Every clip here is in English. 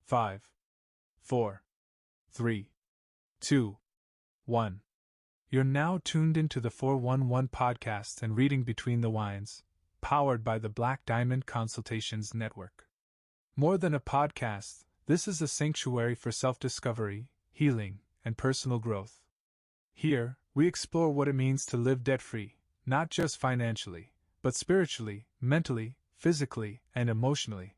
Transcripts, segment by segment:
5, 4, 3, 2, 1. You're now tuned into the 411 podcast and reading Between the Wines, powered by the Black Diamond Consultations Network. More than a podcast, this is a sanctuary for self-discovery, healing, and personal growth. Here, we explore what it means to live debt-free, not just financially, but spiritually, mentally, physically, and emotionally.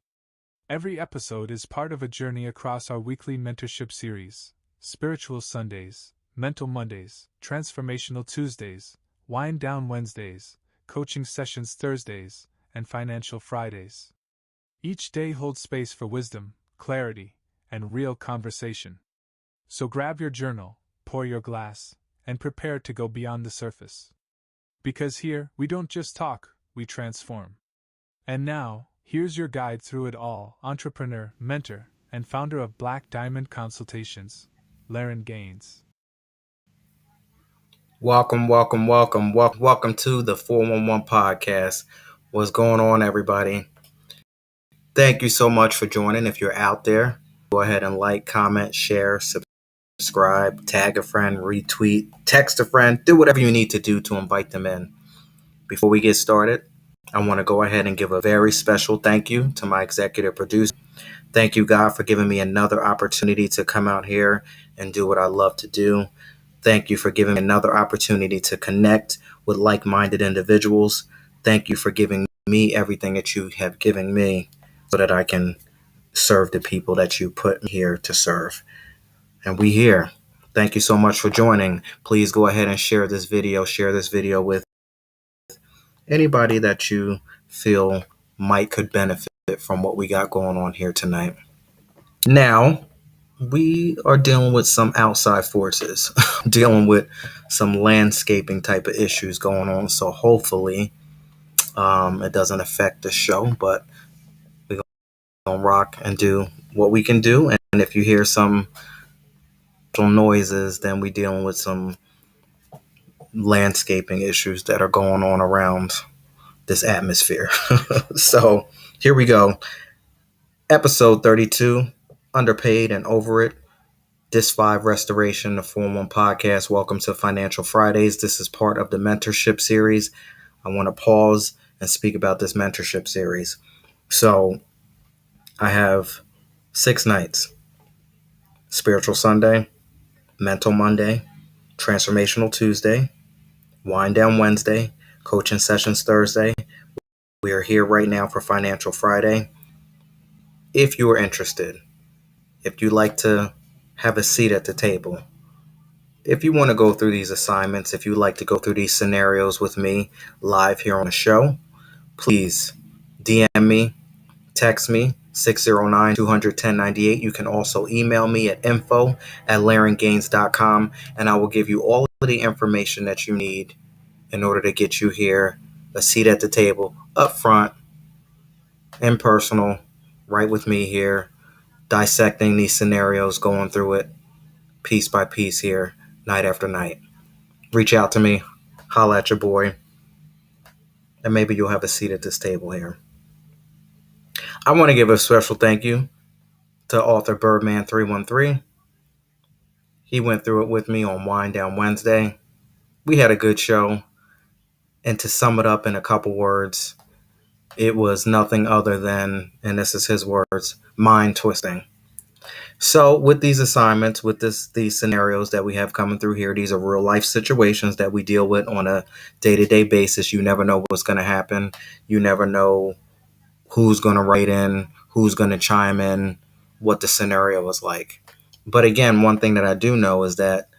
Every episode is part of a journey across our weekly mentorship series: Spiritual Sundays, Mental Mondays, Transformational Tuesdays, Wind Down Wednesdays, Coaching Sessions Thursdays, and Financial Fridays. Each day holds space for wisdom, clarity, and real conversation. So grab your journal, pour your glass, and prepare to go beyond the surface. Because here, we don't just talk, we transform. And now, here's your guide through it all: entrepreneur, mentor, and founder of Black Diamond Consultations, Laren Gaines. Welcome to the 411 podcast. What's going on, everybody? Thank you so much for joining. If you're out there, go ahead and like, comment, share, subscribe, tag a friend, retweet, text a friend, do whatever you need to do to invite them in. Before we get started, I want to go ahead and give a very special thank you to my executive producer. Thank you, God, for giving me another opportunity to come out here and do what I love to do. Thank you for giving me another opportunity to connect with like-minded individuals. Thank you for giving me everything that you have given me so that I can serve the people that you put here to serve. And we here. Thank you so much for joining. Please go ahead and share this video. Share this video with anybody that you feel could benefit from what we got going on here tonight. Now, we are dealing with some outside forces, dealing with some landscaping type of issues going on. So hopefully it doesn't affect the show, but we're going to rock and do what we can do. And if you hear some noises, then we're dealing with some landscaping issues that are going on around this atmosphere. So here we go. Episode 32, Underpaid and Over It. This 5 Restoration, the 411 podcast. Welcome to Financial Fridays. This is part of the mentorship series. I want to pause and speak about this mentorship series. So I have 6 nights: Spiritual Sunday, Mental Monday, Transformational Tuesday, Wind Down Wednesday, Coaching Sessions Thursday. We are here right now for Financial Friday. If you are interested, if you like to have a seat at the table, if you want to go through these assignments, if you like to go through these scenarios with me live here on the show, please DM me, text me, 609-200-1098. You can also email me at info@larengaines.com, and I will give you all of the information that you need in order to get you here, a seat at the table, up front, impersonal, right with me here, dissecting these scenarios, going through it piece by piece here, night after night. Reach out to me, holla at your boy, and maybe you'll have a seat at this table here. I want to give a special thank you to author Birdman313. He went through it with me on Wind Down Wednesday. We had a good show, and to sum it up in a couple words, it was nothing other than, and this is his words, mind twisting. So with these assignments, with these scenarios that we have coming through here, these are real life situations that we deal with on a day-to-day basis. You never know what's going to happen. You never know who's going to write in, who's going to chime in, what the scenario is like. But again, one thing that I do know is that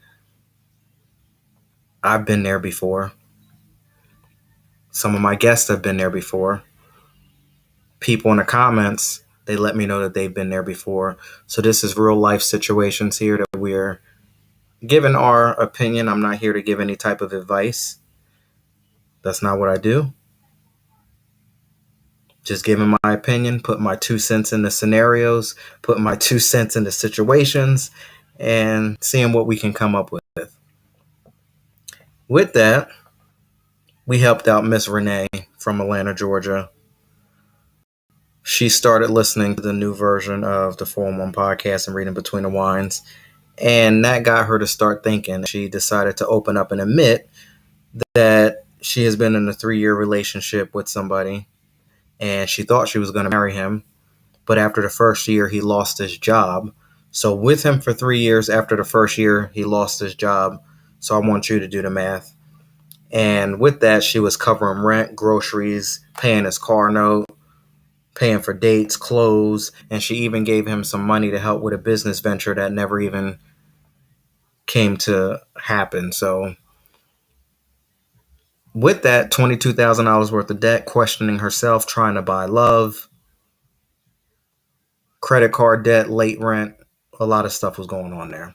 I've been there before. Some of my guests have been there before. People in the comments, they let me know that they've been there before. So this is real life situations here that we're giving our opinion. I'm not here to give any type of advice. That's not what I do. Just giving my opinion, put my 2 cents in the scenarios, put my 2 cents in the situations, and seeing what we can come up with. With that, we helped out Miss Renee from Atlanta, Georgia. she started listening to the new version of the 411 podcast and reading between the wines. And that got her to start thinking. She decided to open up and admit that she has been in a 3-year relationship with somebody, and she thought she was going to marry him. But after the first year, he lost his job. So with him for 3 years, after the first year, he lost his job. So I want you to do the math. And with that, she was covering rent, groceries, paying his car note, paying for dates, clothes, and she even gave him some money to help with a business venture that never even came to happen. So with that, $22,000 worth of debt, questioning herself, trying to buy love, credit card debt, late rent, a lot of stuff was going on there.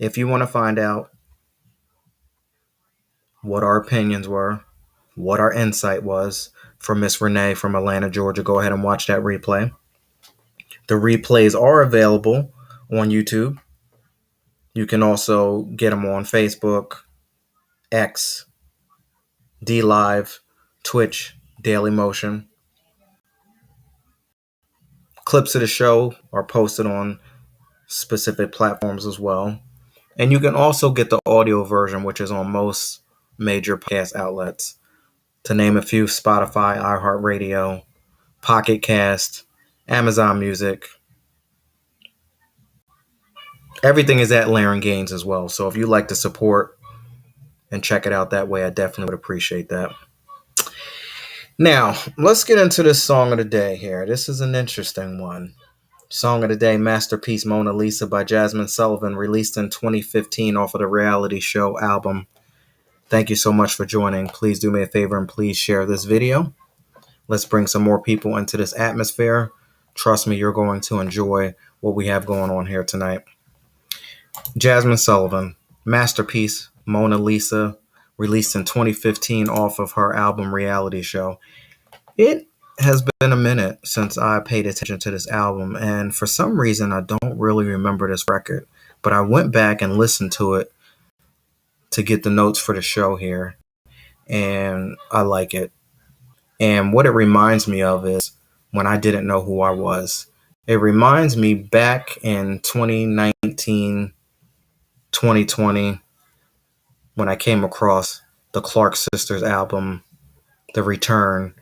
If you want to find out what our opinions were, what our insight was from Miss Renee from Atlanta, Georgia, go ahead and watch that replay. The replays are available on YouTube. You can also get them on Facebook, X, D Live, Twitch, Daily Motion. Clips of the show are posted on specific platforms as well. And you can also get the audio version, which is on most major podcast outlets. To name a few: Spotify, iHeartRadio, Pocket Cast, Amazon Music. Everything is at Laren Gaines as well. So if you like to support and check it out that way, I definitely would appreciate that. Now, let's get into this song of the day here. This is an interesting one. Song of the day, Masterpiece Mona Lisa by Jazmine Sullivan, released in 2015 off of the reality show album. Thank you so much for joining. Please do me a favor and please share this video. Let's bring some more people into this atmosphere. Trust me, you're going to enjoy what we have going on here tonight. Jazmine Sullivan, Masterpiece Mona Lisa, released in 2015 off of her album Reality Show. It has been a minute since I paid attention to this album, and for some reason I don't really remember this record, but I went back and listened to it to get the notes for the show here, and I like it. And what it reminds me of is when I didn't know who I was. It reminds me back in 2019, 2020, when I came across the Clark Sisters album, The Return,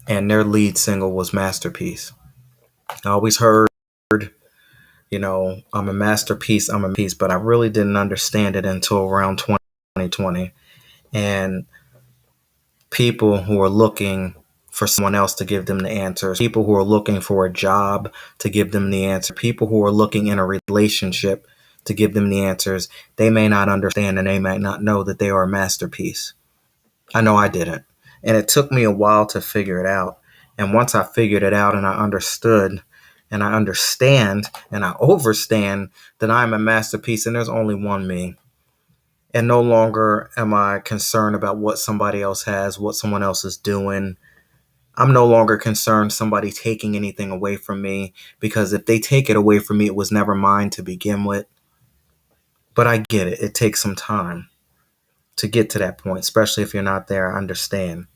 and their lead single was Masterpiece. I always heard, I'm a masterpiece, I'm a piece, but I really didn't understand it until around 2020. And people who are looking for someone else to give them the answers, people who are looking for a job to give them the answer, people who are looking in a relationship to give them the answers, they may not understand and they might not know that they are a masterpiece. I know I didn't. And it took me a while to figure it out. And once I figured it out and I understood and I understand and I overstand that I'm a masterpiece and there's only one me. And no longer am I concerned about what somebody else has, what someone else is doing. I'm no longer concerned somebody taking anything away from me, because if they take it away from me, it was never mine to begin with. But I get it. It takes some time to get to that point, especially if you're not there. I understand.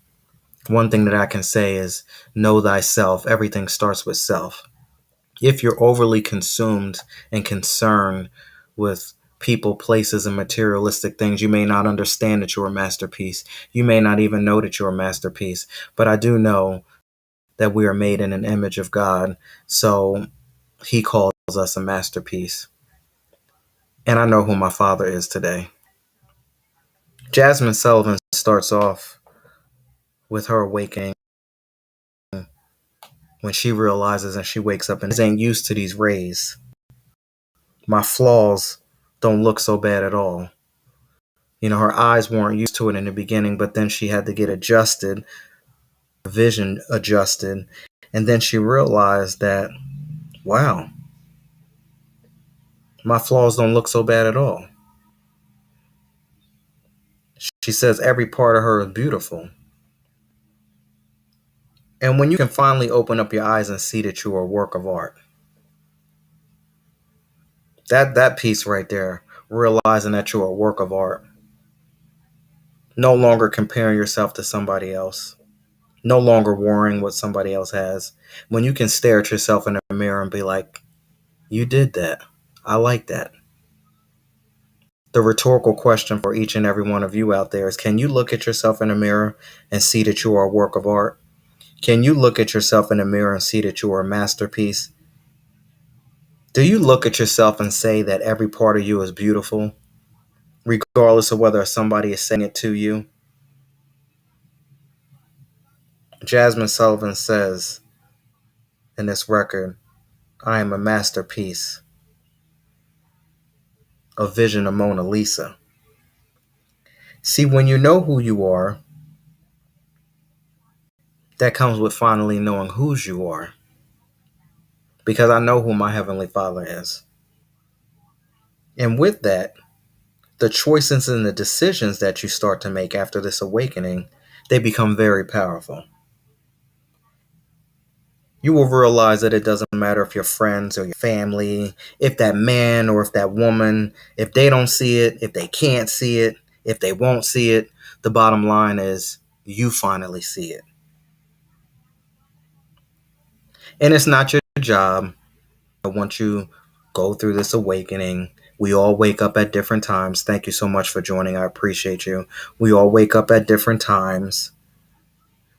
One thing that I can say is know thyself. Everything starts with self. If you're overly consumed and concerned with people, places, and materialistic things, you may not understand that you're a masterpiece. You may not even know that you're a masterpiece. But I do know that we are made in an image of God. So he calls us a masterpiece. And I know who my father is today. Jazmine Sullivan starts off with her awakening when she realizes and she wakes up and ain't used to these rays. My flaws don't look so bad at all. Her eyes weren't used to it in the beginning, but then she had to get adjusted, vision adjusted, and then she realized that, wow, my flaws don't look so bad at all. She says every part of her is beautiful. And when you can finally open up your eyes and see that you are a work of art, that piece right there, realizing that you're a work of art, no longer comparing yourself to somebody else, No longer worrying what somebody else has. When you can stare at yourself in the mirror and be like, you did that. I like that. The rhetorical question for each and every one of you out there is, can you look at yourself in the mirror and see that you are a work of art? Can you look at yourself in the mirror and see that you are a masterpiece? Do you look at yourself and say that every part of you is beautiful, regardless of whether somebody is saying it to you? Jazmine Sullivan says in this record, I am a masterpiece, a vision of Mona Lisa. See, when you know who you are, that comes with finally knowing whose you are. Because I know who my Heavenly Father is. And with that, the choices and the decisions that you start to make after this awakening, they become very powerful. You will realize that it doesn't matter if your friends or your family, if that man or if that woman, if they don't see it, if they can't see it, if they won't see it, the bottom line is you finally see it. And it's not your job. Once you go through this awakening, we all wake up at different times. Thank you so much for joining. I appreciate you. We all wake up at different times.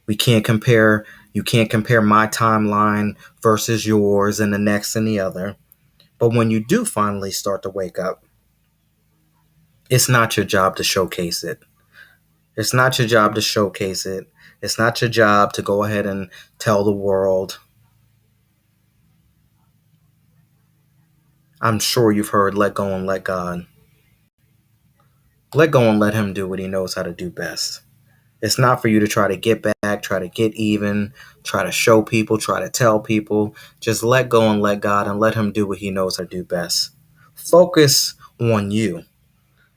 We can't compare. You can't compare my timeline versus yours and the next and the other. But when you do finally start to wake up, it's not your job to showcase it. It's not your job to showcase it. It's not your job to go ahead and tell the world. I'm sure you've heard let go and let God. Let go and let him do what he knows how to do best. It's not for you to try to get back, try to get even, try to show people, try to tell people. Just let go and let God and let him do what he knows how to do best. Focus on you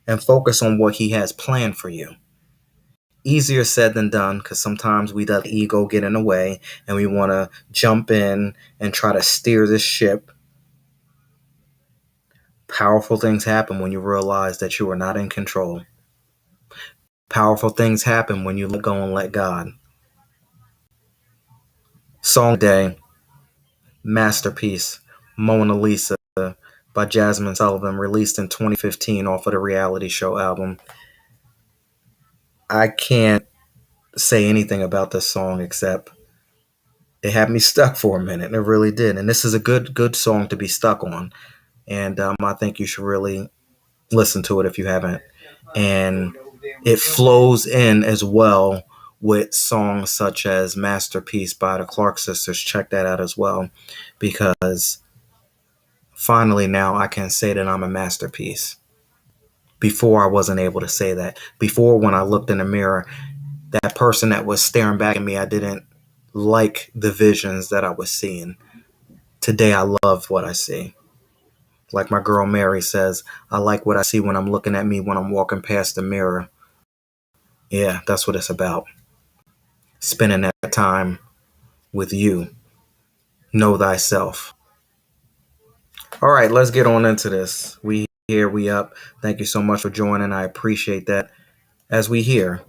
and focus on what he has planned for you. Easier said than done, because sometimes we let the ego get in the way and we want to jump in and try to steer this ship. Powerful things happen when you realize that you are not in control. Powerful things happen when you let go and let God. Song Day, Masterpiece, Mona Lisa by Jazmine Sullivan, released in 2015 off of the reality show album. I can't say anything about this song except it had me stuck for a minute. It really did. And this is a good song to be stuck on. And I think you should really listen to it if you haven't. And it flows in as well with songs such as Masterpiece by the Clark Sisters. Check that out as well, because finally now I can say that I'm a masterpiece. Before I wasn't able to say that. Before, when I looked in the mirror, that person that was staring back at me, I didn't like the visions that I was seeing. Today I love what I see. Like my girl Mary says, I like what I see when I'm looking at me when I'm walking past the mirror. Yeah, that's what it's about. Spending that time with you. Know thyself. All right, let's get on into this. We here, we up. Thank you so much for joining. I appreciate that. As we here,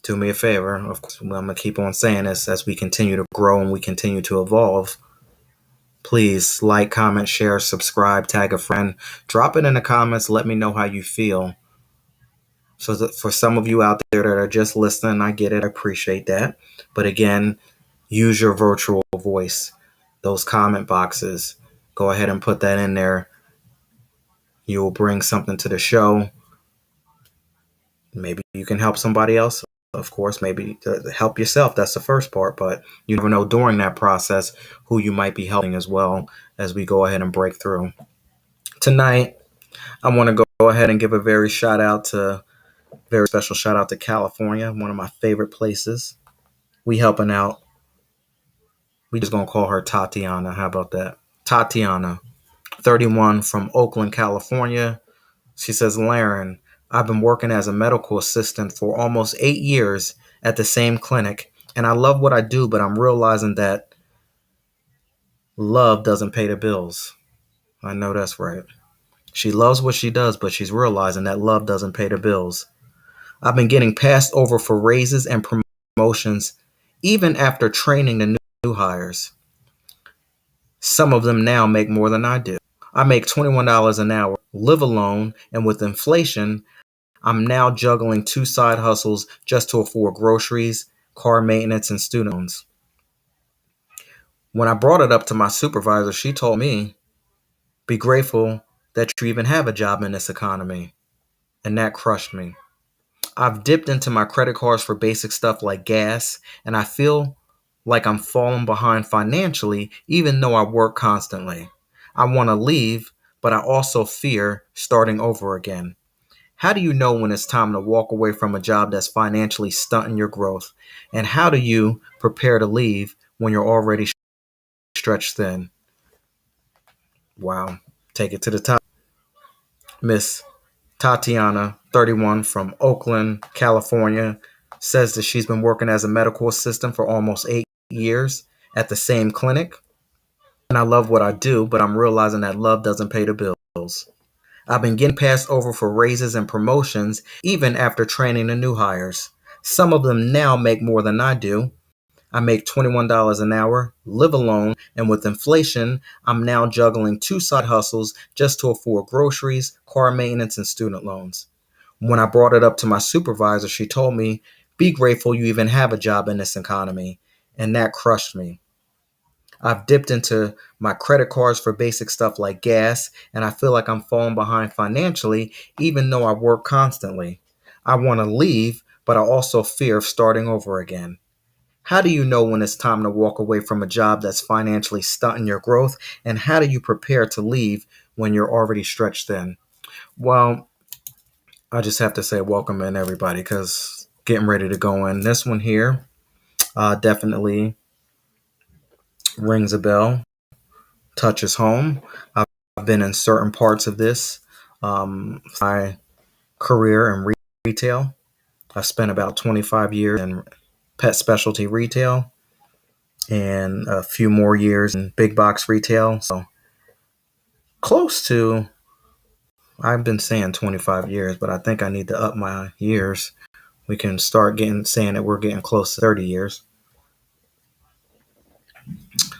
do me a favor. Of course, I'm going to keep on saying this as we continue to grow and we continue to evolve. Please like, comment, share, subscribe, tag a friend. Drop it in the comments. Let me know how you feel. So that for some of you out there that are just listening, I get it. I appreciate that. But again, use your virtual voice. Those comment boxes, go ahead and put that in there. You will bring something to the show. Maybe you can help somebody else. Of course, maybe to help yourself. That's the first part. But you never know during that process who you might be helping as well as we go ahead and break through. Tonight, I want to go ahead and give a very special shout out to California, one of my favorite places. We helping out. We just gonna call her Tatiana. How about that? Tatiana, 31, from Oakland, California. She says, Laren, I've been working as a medical assistant for almost 8 years at the same clinic, and I love what I do, but I'm realizing that love doesn't pay the bills. I know that's right. She loves what she does, but she's realizing that love doesn't pay the bills. I've been getting passed over for raises and promotions promotions, even after training the new hires. Some of them now make more than I do. I make $21 an hour, live alone, and with inflation, I'm now juggling two side hustles just to afford groceries, car maintenance, and student loans. When I brought it up to my supervisor, she told me, be grateful that you even have a job in this economy. And that crushed me. I've dipped into my credit cards for basic stuff like gas, and I feel like I'm falling behind financially, even though I work constantly. I want to leave, but I also fear starting over again. How do you know when it's time to walk away from a job that's financially stunting your growth? And how do you prepare to leave when you're already stretched thin? Wow. Take it to the top. Miss Tatiana, 31, from Oakland, California, says that she's been working as a medical assistant for almost 8 years at the same clinic. And I love what I do, but I'm realizing that love doesn't pay the bills. I've been getting passed over for raises and promotions even after training the new hires. Some of them now make more than I do. I make $21 an hour, live alone, and with inflation, I'm now juggling two side hustles just to afford groceries, car maintenance, and student loans. When I brought it up to my supervisor, she told me, be grateful you even have a job in this economy. And that crushed me. I've dipped into my credit cards for basic stuff like gas, and I feel like I'm falling behind financially, even though I work constantly. I want to leave, but I also fear of starting over again. How do you know when it's time to walk away from a job that's financially stunting your growth? And how do you prepare to leave when you're already stretched thin? Well, I just have to say welcome in everybody because getting ready to go in. This one here definitely rings a bell, touches home. I've been in certain parts of this. My career in retail. I spent about 25 years in pet specialty retail and a few more years in big box retail. So close to, I've been saying 25 years, but I think I need to up my years. We can start saying that we're getting close to 30 years.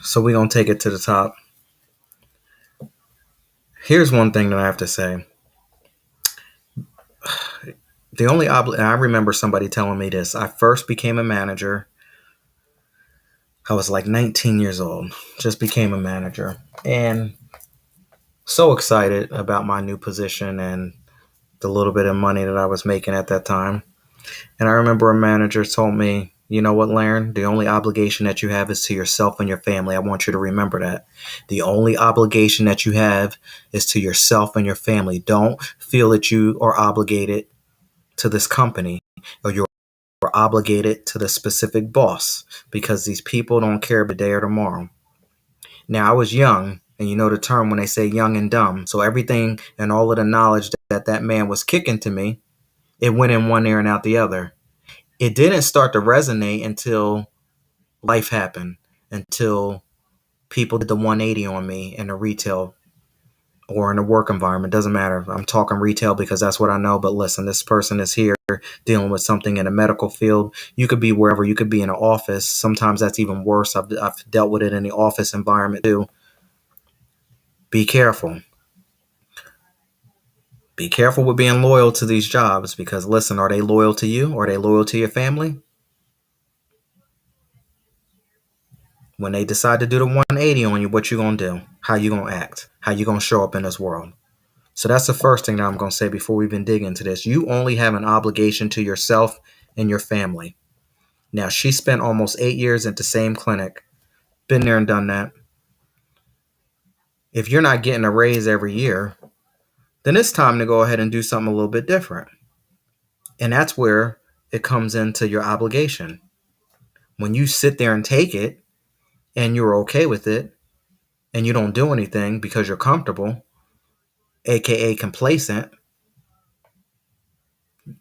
So we're going to take it to the top. Here's one thing that I have to say. I remember somebody telling me this. I first became a manager. I was like 19 years old, just became a manager, and so excited about my new position and the little bit of money that I was making at that time. And I remember a manager told me, you know what, Laren, the only obligation that you have is to yourself and your family. I want you to remember that. The only obligation that you have is to yourself and your family. Don't feel that you are obligated to this company or you're obligated to the specific boss because these people don't care today or tomorrow. Now, I was young, and you know the term when they say young and dumb. So everything and all of the knowledge that man was kicking to me, it went in one ear and out the other. It didn't start to resonate until life happened, until people did the 180 on me in the retail or in the work environment. Doesn't matter. I'm talking retail because that's what I know. But listen, this person is here dealing with something in the medical field. You could be wherever. You could be in an office. Sometimes that's even worse. I've dealt with it in the office environment too. Be careful. Be careful with being loyal to these jobs because listen, are they loyal to you? Are they loyal to your family? When they decide to do the 180 on you, what you gonna do? How you gonna act? How you gonna show up in this world? So that's the first thing that I'm gonna say before we even dig into this. You only have an obligation to yourself and your family. Now, she spent almost 8 years at the same clinic. Been there and done that. If you're not getting a raise every year, then it's time to go ahead and do something a little bit different. And that's where it comes into your obligation. When you sit there and take it and you're okay with it and you don't do anything because you're comfortable, aka complacent,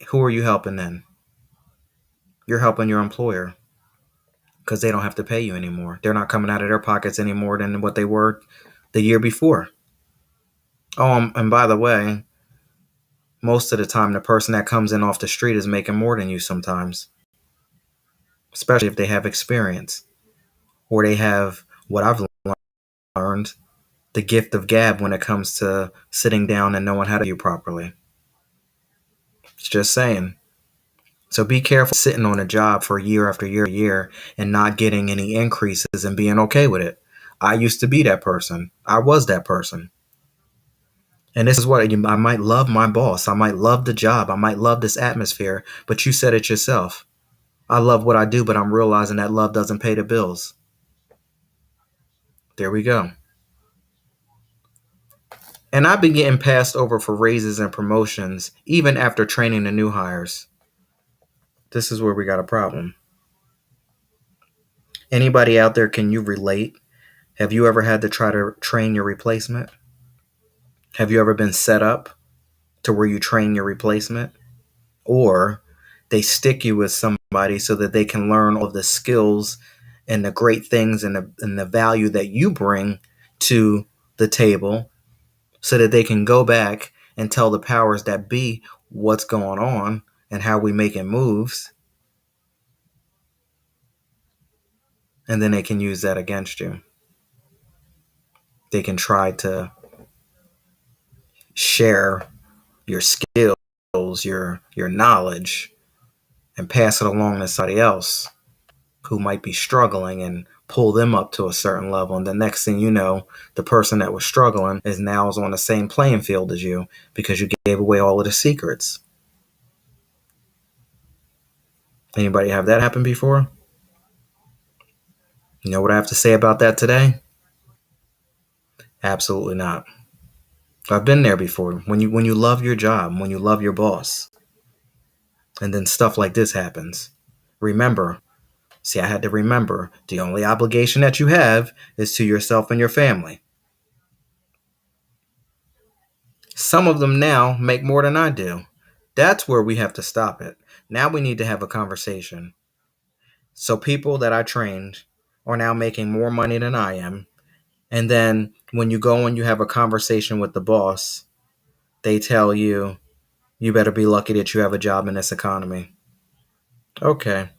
who are you helping then? You're helping your employer because they don't have to pay you anymore. They're not coming out of their pockets any more than what they were the year before. Oh, and by the way, most of the time, the person that comes in off the street is making more than you sometimes. especially if they have experience or they have what I've learned, the gift of gab when it comes to sitting down and knowing how to do properly. It's just saying. So be careful sitting on a job for year after year and not getting any increases and being okay with it. I used to be that person. I was that person. And this is what I might love my boss. I might love the job. I might love this atmosphere. But you said it yourself. I love what I do, but I'm realizing that love doesn't pay the bills. There we go. And I've been getting passed over for raises and promotions even after training the new hires. This is where we got a problem. Anybody out there, can you relate? Have you ever had to try to train your replacement? Have you ever been set up to where you train your replacement? Or they stick you with somebody so that they can learn all the skills and the great things and the value that you bring to the table so that they can go back and tell the powers that be what's going on and how we making moves. And then they can use that against you. They can try to share your skills, your knowledge, and pass it along to somebody else who might be struggling and pull them up to a certain level. And the next thing you know, the person that was struggling is now on the same playing field as you because you gave away all of the secrets. Anybody have that happen before? You know what I have to say about that today? Absolutely not. I've been there before. When you love your job, when you love your boss, and then stuff like this happens. Remember, see, I had to remember the only obligation that you have is to yourself and your family. Some of them now make more than I do. That's where we have to stop it. Now we need to have a conversation. So people that I trained are now making more money than I am. And then when you go and you have a conversation with the boss, they tell you, you better be lucky that you have a job in this economy. Okay.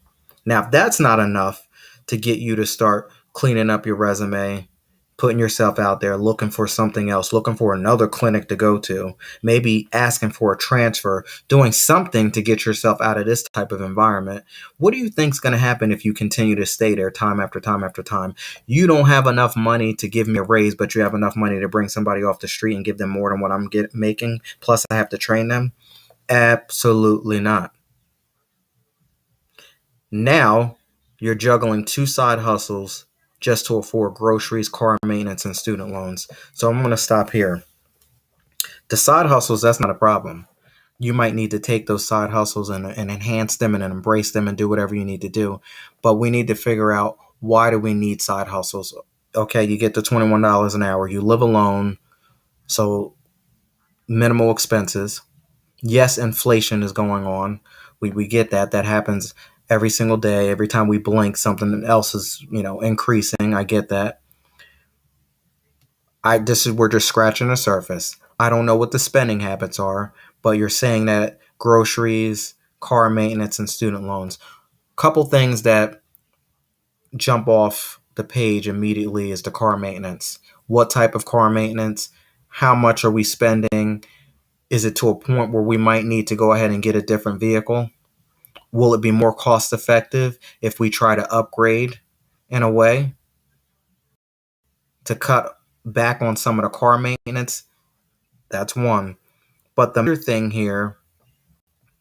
Now, if that's not enough to get you to start cleaning up your resume, putting yourself out there, looking for something else, looking for another clinic to go to, maybe asking for a transfer, doing something to get yourself out of this type of environment, what do you think is going to happen if you continue to stay there time after time after time? You don't have enough money to give me a raise, but you have enough money to bring somebody off the street and give them more than what I'm making, plus I have to train them? Absolutely not. Now you're juggling two side hustles just to afford groceries, car maintenance, and student loans. So I'm going to stop here. The side hustles, that's not a problem. You might need to take those side hustles and enhance them and embrace them and do whatever you need to do. But we need to figure out, why do we need side hustles? Okay, you get the $21 an hour. You live alone, so minimal expenses. Yes, inflation is going on. We get that. That happens every single day. Every time we blink, something else is, increasing. I get that. We're just scratching the surface. I don't know what the spending habits are, but you're saying that groceries, car maintenance, and student loans. Couple things that jump off the page immediately is the car maintenance. What type of car maintenance? How much are we spending? Is it to a point where we might need to go ahead and get a different vehicle? Will it be more cost effective if we try to upgrade in a way to cut back on some of the car maintenance? That's one. But the other thing here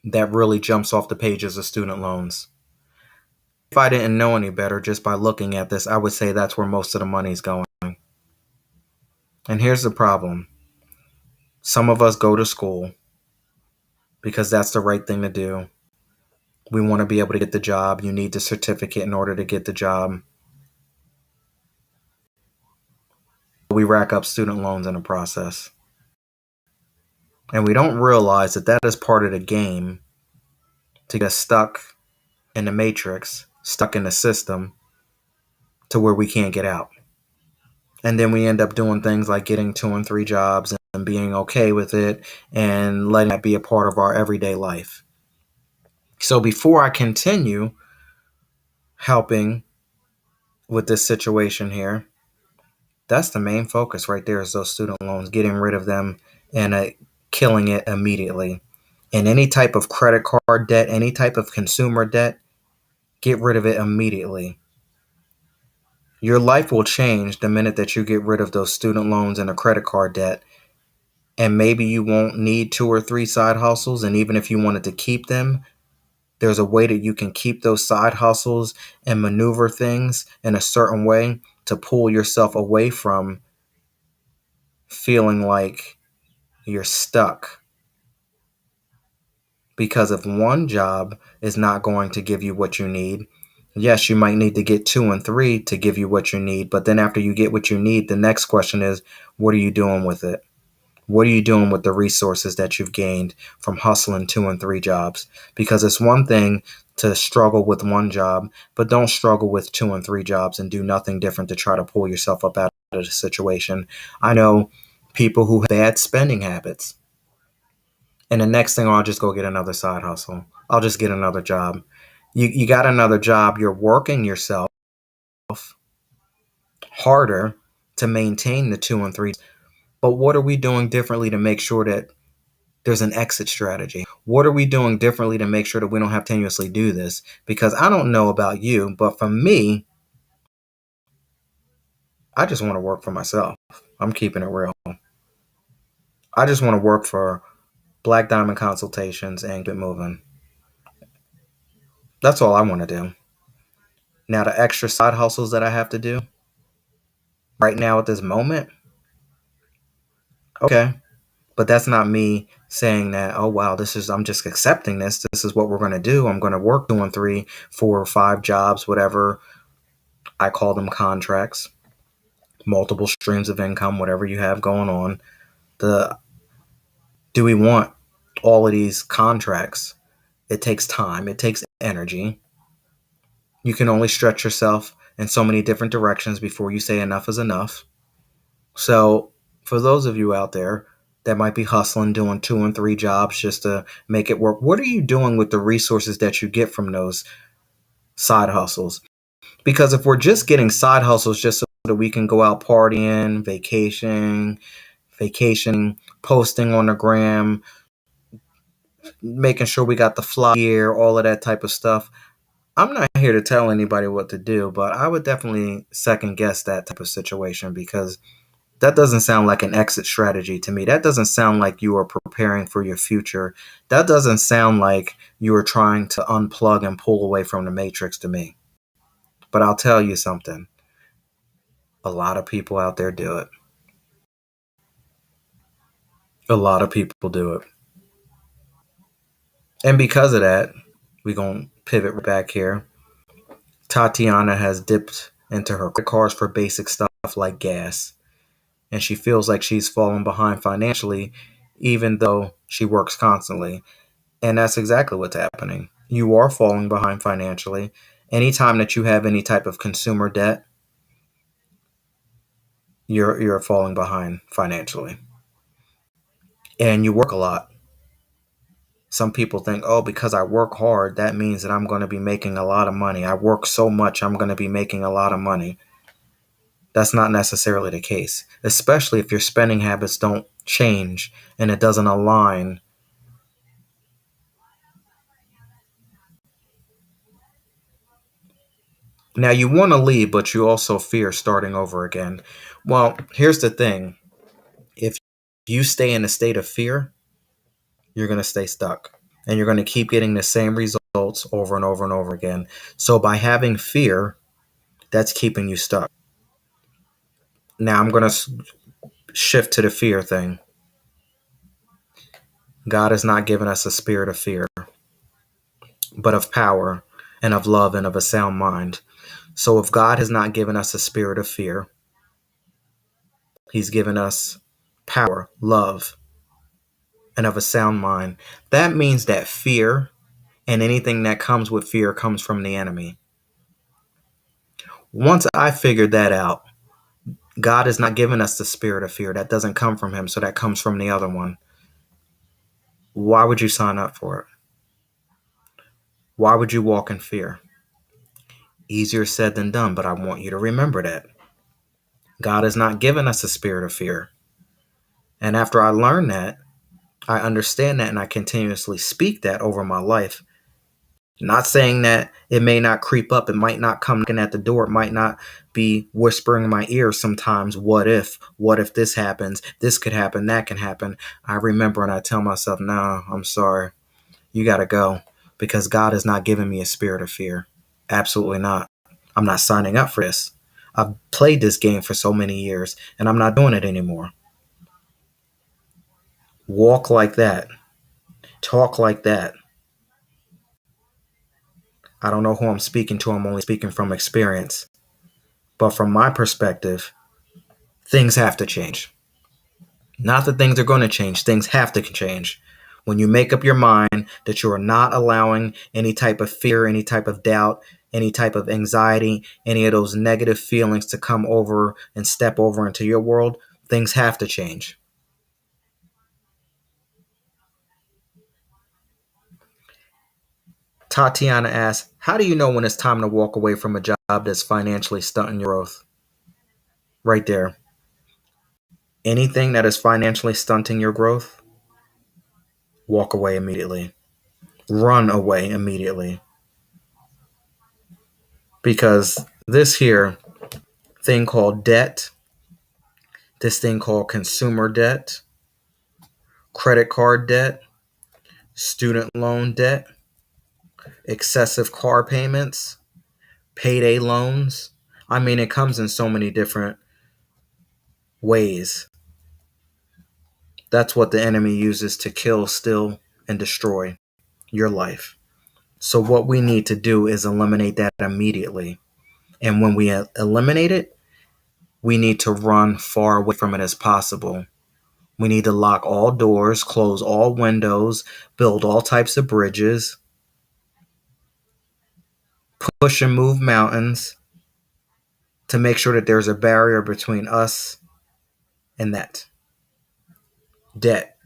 that really jumps off the page is the student loans. If I didn't know any better just by looking at this, I would say that's where most of the money's going. And here's the problem. Some of us go to school because that's the right thing to do. We want to be able to get the job. You need the certificate in order to get the job. We rack up student loans in the process. And we don't realize that that is part of the game to get stuck in the matrix, stuck in the system to where we can't get out. And then we end up doing things like getting 2 and 3 jobs and being okay with it and letting that be a part of our everyday life. So before I continue, helping with this situation here. That's the main focus right there, is those student loans, getting rid of them and killing it immediately. And any type of credit card debt, any type of consumer debt, get rid of it immediately. Your life will change the minute that you get rid of those student loans and a credit card debt. And maybe you won't need 2 or 3 side hustles. And even if you wanted to keep them, there's a way that you can keep those side hustles and maneuver things in a certain way to pull yourself away from feeling like you're stuck. Because if one job is not going to give you what you need, yes, you might need to get 2 and 3 to give you what you need. But then after you get what you need, the next question is, what are you doing with it? What are you doing with the resources that you've gained from hustling 2 and 3 jobs? Because it's one thing to struggle with one job, but don't struggle with 2 and 3 jobs and do nothing different to try to pull yourself up out of the situation. I know people who have bad spending habits. And the next thing, I'll just go get another side hustle. I'll just get another job. You got another job. You're working yourself harder to maintain the 2 and 3. But what are we doing differently to make sure that there's an exit strategy? What are we doing differently to make sure that we don't have to continuously do this? Because I don't know about you, but for me, I just want to work for myself. I'm keeping it real. I just want to work for Black Diamond Consultations and get moving. That's all I want to do. Now, the extra side hustles that I have to do right now at this moment, okay. But that's not me saying that, oh, wow, I'm just accepting this. This is what we're going to do. I'm going to work 2 and 3, 4 or 5 jobs, whatever. I call them contracts, multiple streams of income, whatever you have going on. Do we want all of these contracts? It takes time. It takes energy. You can only stretch yourself in so many different directions before you say enough is enough. So for those of you out there that might be hustling, doing 2 and 3 jobs just to make it work, what are you doing with the resources that you get from those side hustles? Because if we're just getting side hustles just so that we can go out partying, vacationing, posting on the gram, making sure we got the fly gear, all of that type of stuff, I'm not here to tell anybody what to do, but I would definitely second guess that type of situation, because that doesn't sound like an exit strategy to me. That doesn't sound like you are preparing for your future. That doesn't sound like you are trying to unplug and pull away from the matrix to me. But I'll tell you something. A lot of people out there do it. A lot of people do it. And because of that, we're going to pivot back here. Tatiana has dipped into her cars for basic stuff like gas. And she feels like she's falling behind financially, even though she works constantly. And that's exactly what's happening. You are falling behind financially. Anytime that you have any type of consumer debt, you're falling behind financially. And you work a lot. Some people think, oh, because I work hard, that means that I'm going to be making a lot of money. I work so much, I'm going to be making a lot of money. That's not necessarily the case, especially if your spending habits don't change and it doesn't align. Now, you want to leave, but you also fear starting over again. Well, here's the thing. If you stay in a state of fear, you're going to stay stuck. And you're going to keep getting the same results over and over and over again. So by having fear, that's keeping you stuck. Now I'm going to shift to the fear thing. God has not given us a spirit of fear, but of power and of love and of a sound mind. So if God has not given us a spirit of fear, He's given us power, love, and of a sound mind. That means that fear and anything that comes with fear comes from the enemy. Once I figured that out, God has not given us the spirit of fear. That doesn't come from Him, so that comes from the other one. Why would you sign up for it? Why would you walk in fear? Easier said than done, but I want you to remember that. God has not given us a spirit of fear. And after I learned that, I understand that, and I continuously speak that over my life. Not saying that it may not creep up, it might not come knocking at the door, it might not be whispering in my ear sometimes, what if this happens, this could happen, that can happen. I remember and I tell myself, no, I'm sorry, you got to go, because God has not given me a spirit of fear. Absolutely not. I'm not signing up for this. I've played this game for so many years and I'm not doing it anymore. Walk like that. Talk like that. I don't know who I'm speaking to. I'm only speaking from experience. But from my perspective, things have to change. Not that things are going to change, things have to change. When you make up your mind that you are not allowing any type of fear, any type of doubt, any type of anxiety, any of those negative feelings to come over and step over into your world, things have to change. Tatiana asks, how do you know when it's time to walk away from a job that's financially stunting your growth? Right there. Anything that is financially stunting your growth, walk away immediately. Run away immediately. Because this here thing called debt, this thing called consumer debt, credit card debt, student loan debt, excessive car payments, payday loans. I mean, it comes in so many different ways. That's what the enemy uses to kill, steal, and destroy your life. So what we need to do is eliminate that immediately. And when we eliminate it, we need to run far away from it as possible. We need to lock all doors, close all windows, build all types of bridges, push and move mountains to make sure that there's a barrier between us and that debt,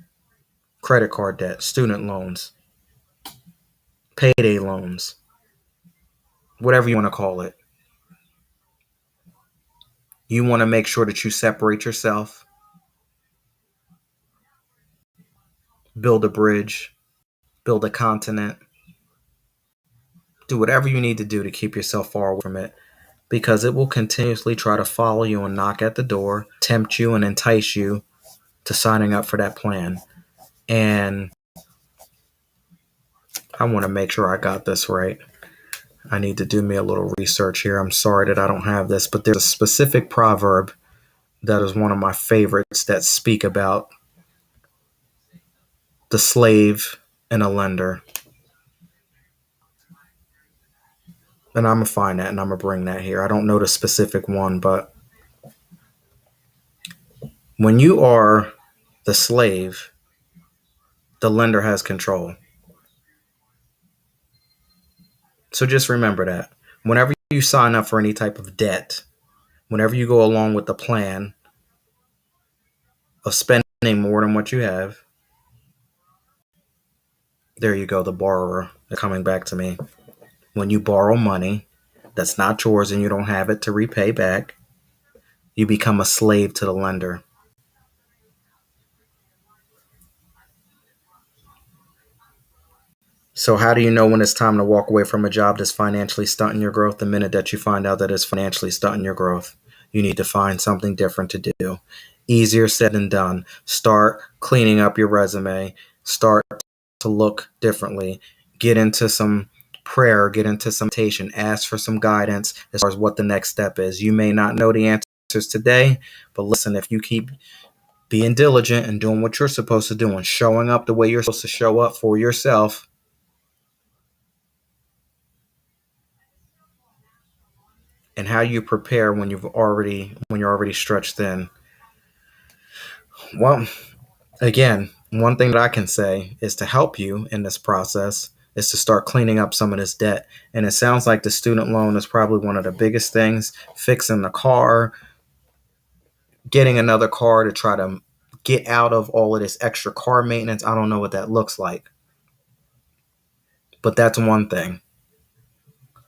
credit card debt, student loans, payday loans, whatever you want to call it. You want to make sure that you separate yourself, build a bridge, build a continent, do whatever you need to do to keep yourself far away from it, because it will continuously try to follow you and knock at the door, tempt you and entice you to signing up for that plan. And I want to make sure I got this right. I need to do me a little research here. I'm sorry that I don't have this, but there's a specific proverb that is one of my favorites that speak about the slave and a lender. And I'm going to find that and I'm going to bring that here. I don't know the specific one, but when you are the slave, the lender has control. So just remember that. Whenever you sign up for any type of debt, whenever you go along with the plan of spending more than what you have, there you go, the borrower coming back to me. When you borrow money that's not yours and you don't have it to repay back, you become a slave to the lender. So how do you know when it's time to walk away from a job that's financially stunting your growth? The minute that you find out that it's financially stunting your growth, you need to find something different to do. Easier said than done. Start cleaning up your resume. Start to look differently. Get into some prayer. Get into some meditation. Ask for some guidance as far as what the next step is. You may not know the answers today, but listen, if you keep being diligent and doing what you're supposed to do and showing up the way you're supposed to show up for yourself, and how you prepare when you're already stretched thin. Well, again, one thing that I can say is to help you in this process is to start cleaning up some of this debt. And it sounds like the student loan is probably one of the biggest things. Fixing the car, getting another car to try to get out of all of this extra car maintenance. I don't know what that looks like, but that's one thing.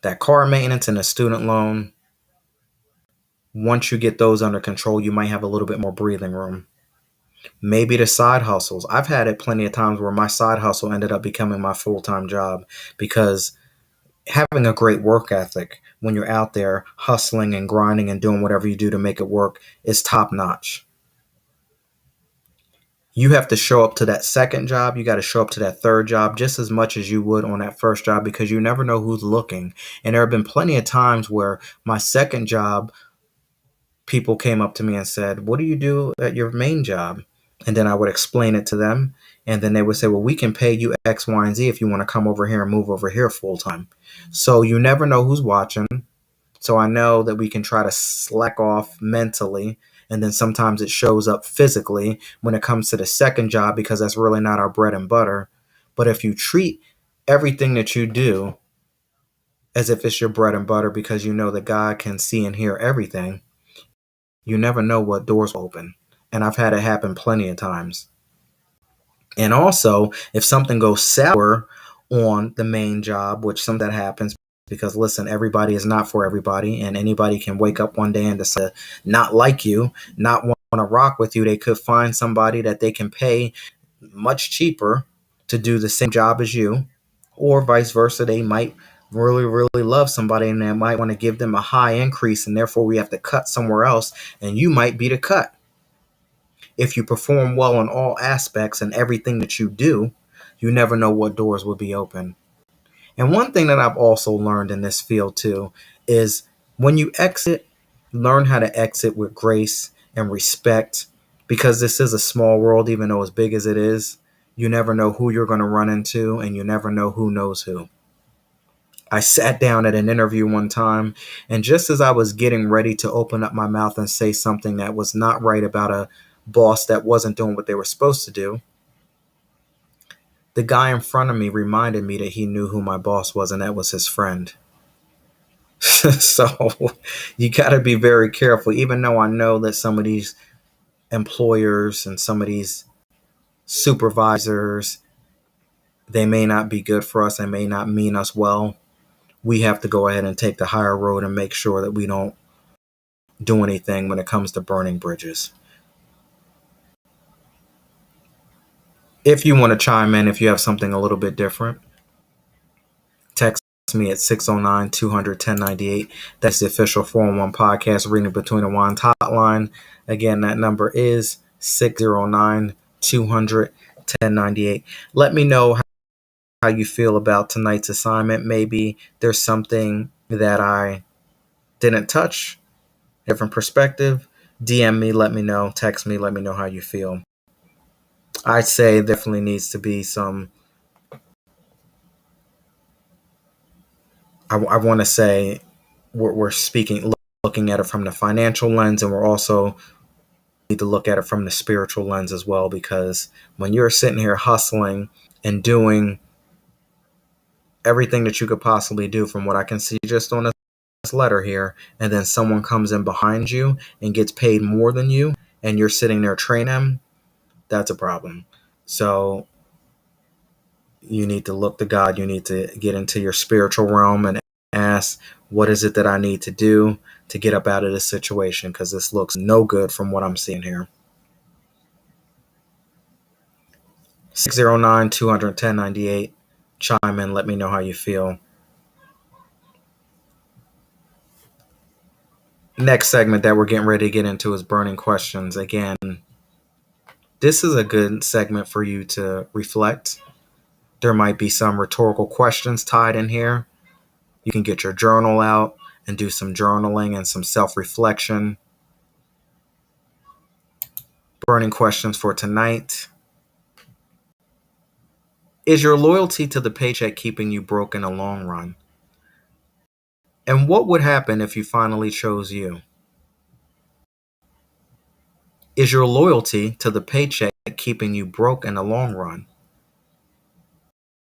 That car maintenance and a student loan, once you get those under control, you might have a little bit more breathing room. Maybe the side hustles. I've had it plenty of times where my side hustle ended up becoming my full-time job because having a great work ethic when you're out there hustling and grinding and doing whatever you do to make it work is top notch. You have to show up to that second job. You got to show up to that third job just as much as you would on that first job because you never know who's looking. And there have been plenty of times where my second job, people came up to me and said, "What do you do at your main job?" And then I would explain it to them. And then they would say, "Well, we can pay you X, Y, and Z if you want to come over here and move over here full time." So you never know who's watching. So I know that we can try to slack off mentally. And then sometimes it shows up physically when it comes to the second job because that's really not our bread and butter. But if you treat everything that you do as if it's your bread and butter because you know that God can see and hear everything, you never know what doors open. And I've had it happen plenty of times. And also, if something goes sour on the main job, which some that happens because listen, everybody is not for everybody, and anybody can wake up one day and decide not like you, not want to rock with you. They could find somebody that they can pay much cheaper to do the same job as you, or vice versa. They might really, really love somebody and they might want to give them a high increase, and therefore we have to cut somewhere else, and you might be the cut. If you perform well in all aspects and everything that you do, you never know what doors will be open. And one thing that I've also learned in this field too is when you exit, learn how to exit with grace and respect because this is a small world, even though as big as it is. You never know who you're going to run into, and you never know who knows who. I sat down at an interview one time, and just as I was getting ready to open up my mouth and say something that was not right about a boss that wasn't doing what they were supposed to do, the guy in front of me reminded me that he knew who my boss was, and that was his friend. So you got to be very careful, even though I know that some of these employers and some of these supervisors, they may not be good for us and may not mean us well. We have to go ahead and take the higher road and make sure that we don't do anything when it comes to burning bridges. If you want to chime in, if you have something a little bit different, text me at 609 200 1098. That's the official 411 podcast reading between the wines hotline. Again, that number is 609 200 1098. Let me know how you feel about tonight's assignment. Maybe there's something that I didn't touch, different perspective. DM me, let me know. Text me, let me know how you feel. I'd say definitely needs to be some. I want to say we're speaking, looking at it from the financial lens, and we're also need to look at it from the spiritual lens as well. Because when you're sitting here hustling and doing everything that you could possibly do, from what I can see just on this letter here, and then someone comes in behind you and gets paid more than you, and you're sitting there training them, that's a problem. So you need to look to God. You need to get into your spiritual realm and ask, what is it that I need to do to get up out of this situation? Because this looks no good from what I'm seeing here. 609 210 98. Chime in. Let me know how you feel. Next segment that we're getting ready to get into is burning questions. Again, this is a good segment for you to reflect. There might be some rhetorical questions tied in here. You can get your journal out and do some journaling and some self-reflection. Burning questions for tonight. Is your loyalty to the paycheck keeping you broke in the long run? And what would happen if you finally chose you? Is your loyalty to the paycheck keeping you broke in the long run?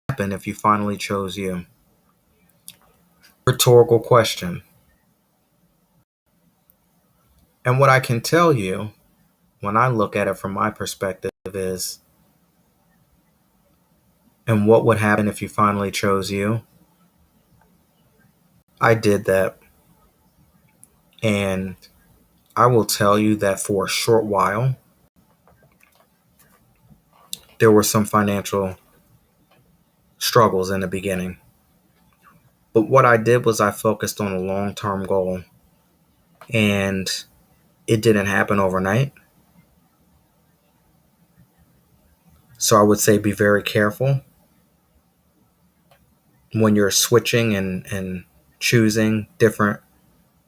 What would happen if you finally chose you? Rhetorical question. And what I can tell you when I look at it from my perspective is, and what would happen if you finally chose you? I did that. And I will tell you that for a short while, there were some financial struggles in the beginning. But what I did was I focused on a long term goal, and it didn't happen overnight. So I would say be very careful when you're switching and choosing different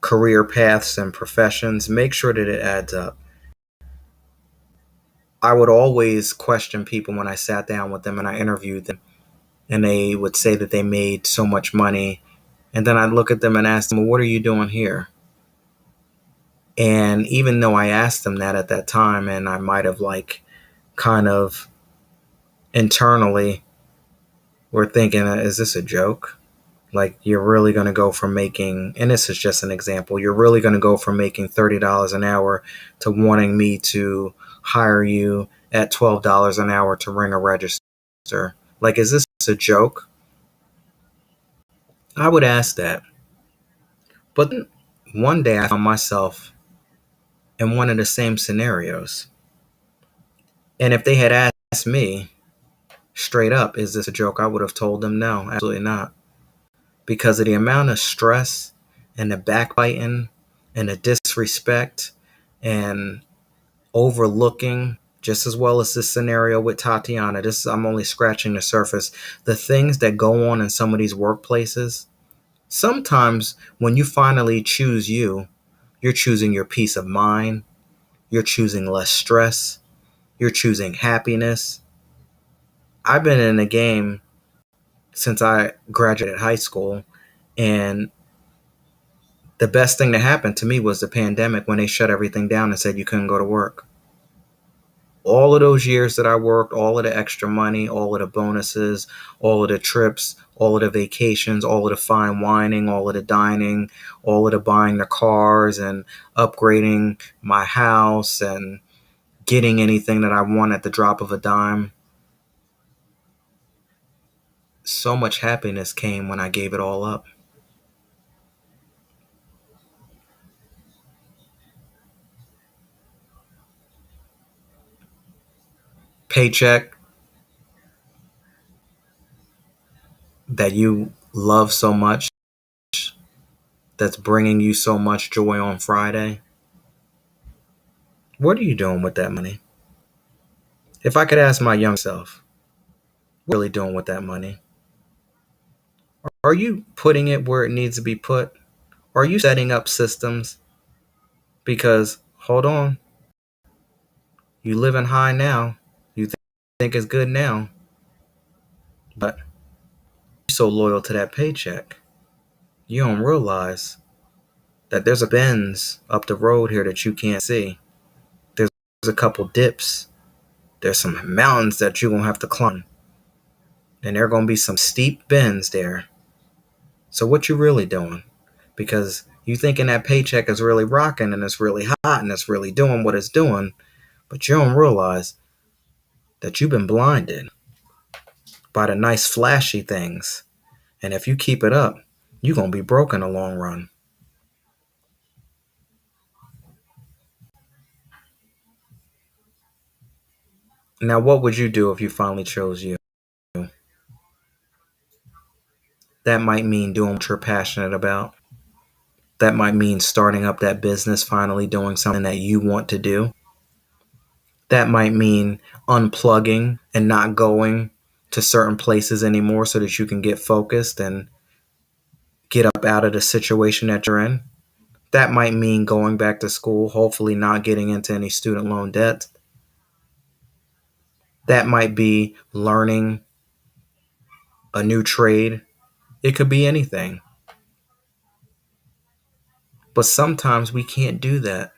career paths and professions. Make sure that it adds up. I would always question people when I sat down with them and I interviewed them, and they would say that they made so much money. And then I'd look at them and ask them, well, what are you doing here? And even though I asked them that at that time, and I might have like kind of internally were thinking, is this a joke? Like, you're really going to go from making, and this is just an example, you're really going to go from making $30 an hour to wanting me to hire you at $12 an hour to ring a register. Like, is this a joke? I would ask that. But one day I found myself in one of the same scenarios. And if they had asked me straight up, is this a joke? I would have told them no, absolutely not. Because of the amount of stress and the backbiting and the disrespect and overlooking, just as well as this scenario with Tatiana. I'm only scratching the surface. The things that go on in some of these workplaces, sometimes when you finally choose you're choosing your peace of mind, you're choosing less stress, you're choosing happiness. I've been in the game since I graduated high school, and the best thing that happened to me was the pandemic when they shut everything down and said you couldn't go to work. All of those years that I worked, all of the extra money, all of the bonuses, all of the trips, all of the vacations, all of the fine wining, all of the dining, all of the buying the cars and upgrading my house and getting anything that I want at the drop of a dime. So much happiness came when I gave it all up. Paycheck that you love so much, that's bringing you so much joy on Friday. What are you doing with that money? If I could ask my young self, what are you really doing with that money? Are you putting it where it needs to be put? Are you setting up systems? Because, hold on, you living high now. You think it's good now. But you're so loyal to that paycheck. You don't realize that there's a bends up the road here that you can't see. There's a couple dips. There's some mountains that you're going to have to climb. And there are going to be some steep bends there. So what you really doing? Because you thinking that paycheck is really rocking and it's really hot and it's really doing what it's doing, but you don't realize that you've been blinded by the nice flashy things. And if you keep it up, you're going to be broke in the long run. Now, what would you do if you finally chose you? That might mean doing what you're passionate about. That might mean starting up that business, finally doing something that you want to do. That might mean unplugging and not going to certain places anymore so that you can get focused and get up out of the situation that you're in. That might mean going back to school, hopefully not getting into any student loan debt. That might be learning a new trade. It could be anything. But sometimes we can't do that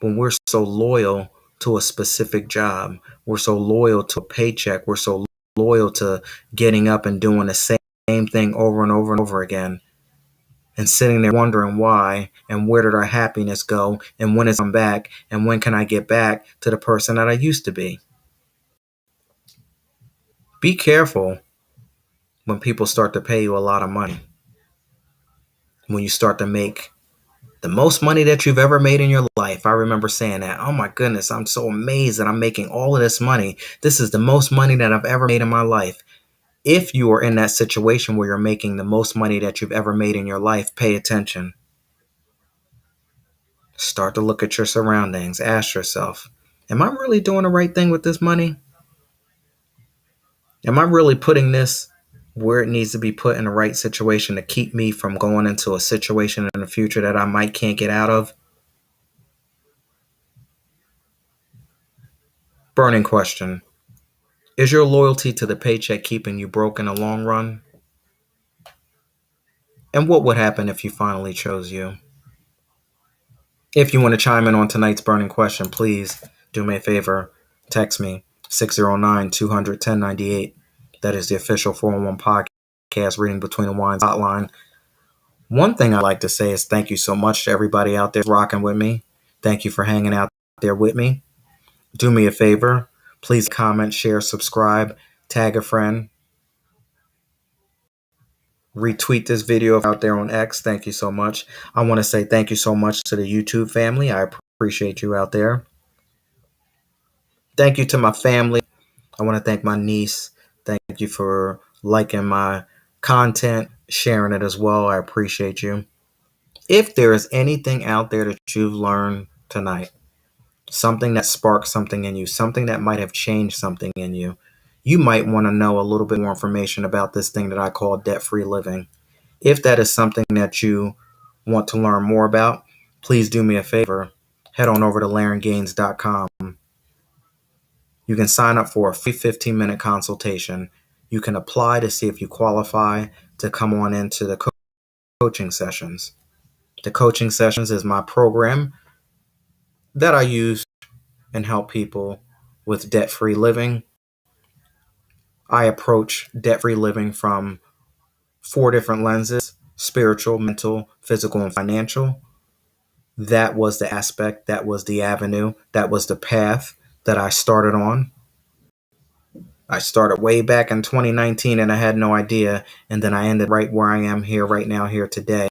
when we're so loyal to a specific job. We're so loyal to a paycheck. We're so loyal to getting up and doing the same thing over and over and over again, and sitting there wondering why and where did our happiness go and when is I'm back and when can I get back to the person that I used to be. Be careful when people start to pay you a lot of money. When you start to make the most money that you've ever made in your life. I remember saying that. Oh my goodness, I'm so amazed that I'm making all of this money. This is the most money that I've ever made in my life. If you are in that situation where you're making the most money that you've ever made in your life, pay attention. Start to look at your surroundings. Ask yourself, am I really doing the right thing with this money? Am I really putting this where it needs to be put in the right situation to keep me from going into a situation in the future that I might can't get out of? Burning question. Is your loyalty to the paycheck keeping you broke in the long run? And what would happen if you finally chose you? If you want to chime in on tonight's burning question, please do me a favor. Text me 609 200 1098. That is the official 411 podcast reading between the wines hotline. One thing I'd like to say is thank you so much to everybody out there rocking with me. Thank you for hanging out there with me. Do me a favor. Please comment, share, subscribe, tag a friend. Retweet this video out there on X. Thank you so much. I want to say thank you so much to the YouTube family. I appreciate you out there. Thank you to my family. I want to thank my niece. Thank you for liking my content, sharing it as well. I appreciate you. If there is anything out there that you've learned tonight, something that sparked something in you, something that might have changed something in you, you might want to know a little bit more information about this thing that I call debt-free living. If that is something that you want to learn more about, please do me a favor. Head on over to LarenGaines.com. You can sign up for a free 15-minute consultation. You can apply to see if you qualify to come on into the coaching sessions. The coaching sessions is my program that I use and help people with debt-free living. I approach debt-free living from 4 different lenses: spiritual, mental, physical, and financial. That was the aspect, that was the avenue, that was the path that I started on. I started way back in 2019 and I had no idea. And then I ended right where I am here right now, here today.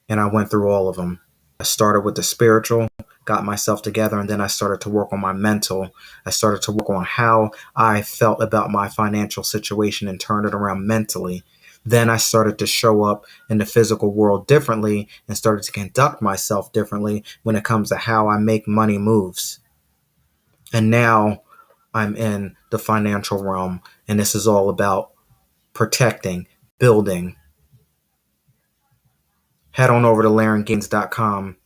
And I went through all of them. I started with the spiritual, got myself together, and then I started to work on my mental. I started to work on how I felt about my financial situation and turned it around mentally. Then I started to show up in the physical world differently and started to conduct myself differently when it comes to how I make money moves. And now I'm in the financial realm, and this is all about protecting, building. Head on over to LarenGaines.com.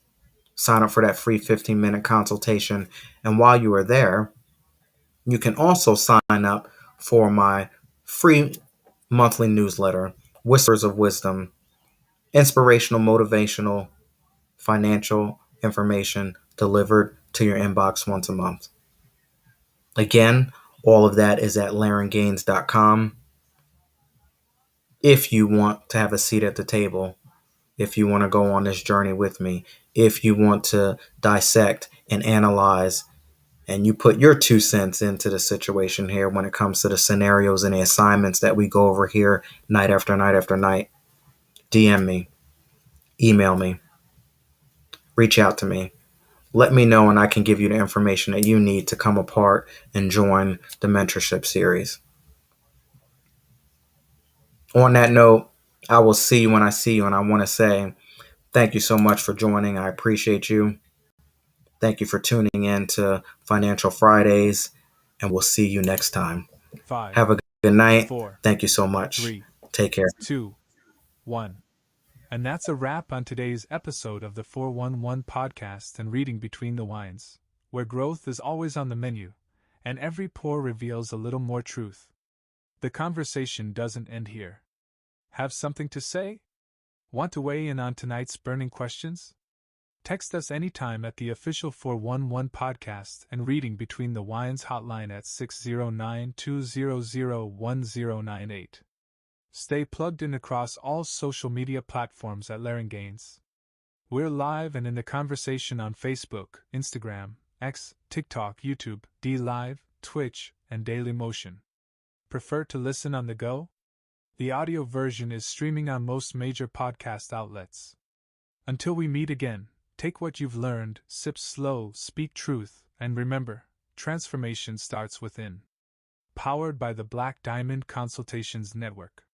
Sign up for that free 15-minute consultation. And while you are there, you can also sign up for my free monthly newsletter, Whispers of Wisdom, inspirational, motivational, financial information delivered to your inbox once a month. Again, all of that is at LarenGaines.com. If you want to have a seat at the table, if you want to go on this journey with me, if you want to dissect and analyze and you put your 2 cents into the situation here when it comes to the scenarios and the assignments that we go over here night after night after night, DM me, email me, reach out to me. Let me know and I can give you the information that you need to come apart and join the mentorship series. On that note, I will see you when I see you, and I want to say thank you so much for joining. I appreciate you. Thank you for tuning in to Financial Fridays, and we'll see you next time. 5, Have a good night. 4, Thank you so much. 3, Take care. 2, 1. And that's a wrap on today's episode of the 411 podcast and Reading Between the Wines, where growth is always on the menu, and every pour reveals a little more truth. The conversation doesn't end here. Have something to say? Want to weigh in on tonight's burning questions? Text us anytime at the official 411 podcast and Reading Between the Wines hotline at 609-200-1098. Stay plugged in across all social media platforms at Gaines. We're live and in the conversation on Facebook, Instagram, X, TikTok, YouTube, D Live, Twitch, and Daily Motion. Prefer to listen on the go? The audio version is streaming on most major podcast outlets. Until we meet again, take what you've learned, sip slow, speak truth, and remember, transformation starts within. Powered by the Black Diamond Consultations Network.